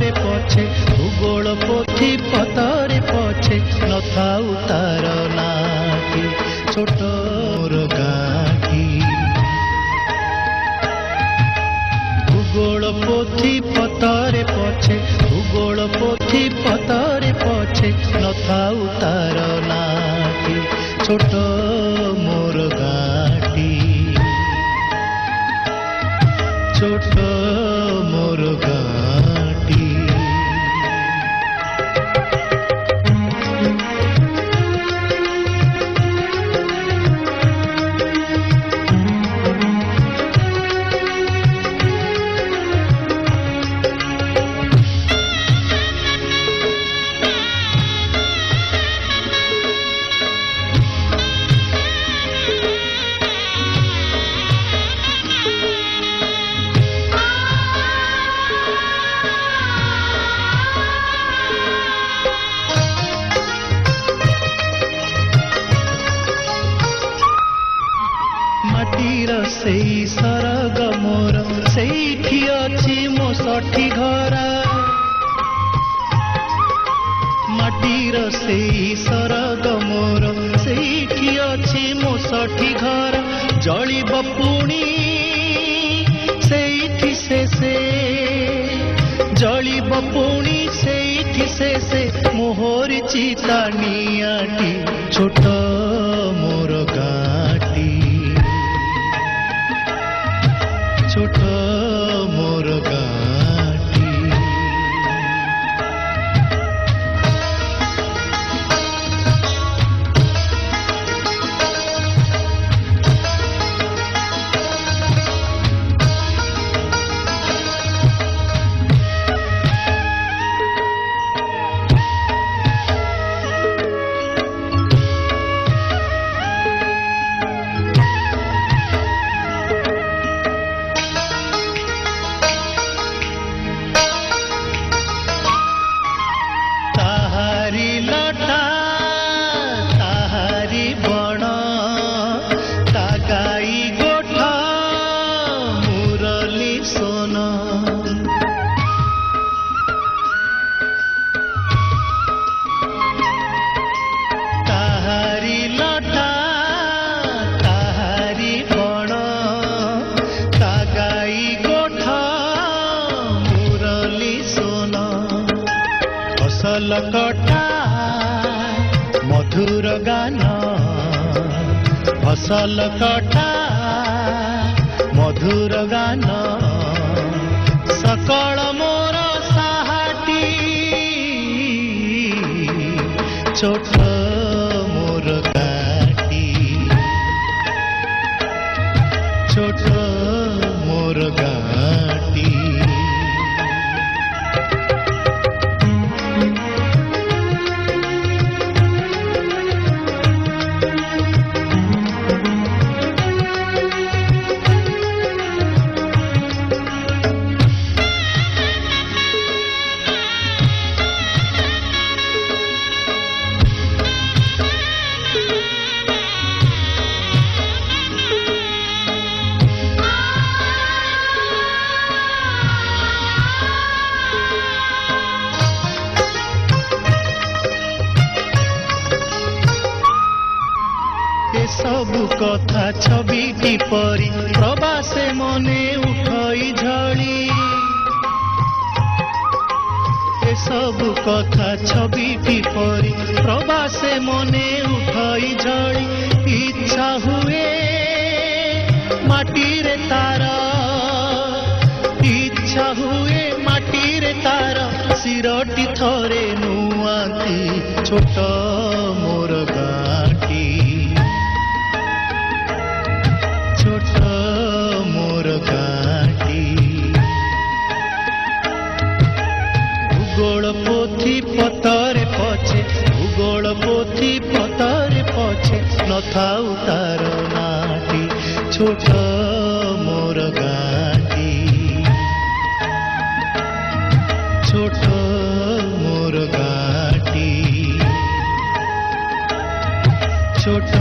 पतरे पछे भूगोल पोथी पतरे पछे नथाऊ तार नाटी छोट मोर गाँटी भूगोल पोथी पतरे पछे भूगोल पोथी पतरे पछे नथाऊ तार नाटी छोट मोर गाँटी छोट मोर गाँटी सेई सरग मोर सेठी अछि मो सठी घर माटीर सेई सरग मोर सेठी अछि मो सठी घर जलिब पुणी सेठी से जलिब पुणी सेठी से मोहर चिता नियाटी छोट मोर गाँटी छोट मोर गाँटी फसल कटा मधुर गान फसल कटा मधुर गान सकल मोर साहाटी छोट मोर गाँटी छोट मोर गाँटी सबु कथा छविटी परी प्रवासे मने उठई झड़ी ए सबु कथा छविटी परी प्रवासे मने उठई झड़ी इच्छा हुए माटी रे तार इच्छा हुए माटी रे तार सिरटी थरे नुआती छोट मोर गाँटी छोट मोर गाँटी भूगोल पोथी पतरे पछे भूगोल पोथी पतरे पछे नथाऊ तार नाटी छोट मोर गाँटी छोट मोर गाँटी छोट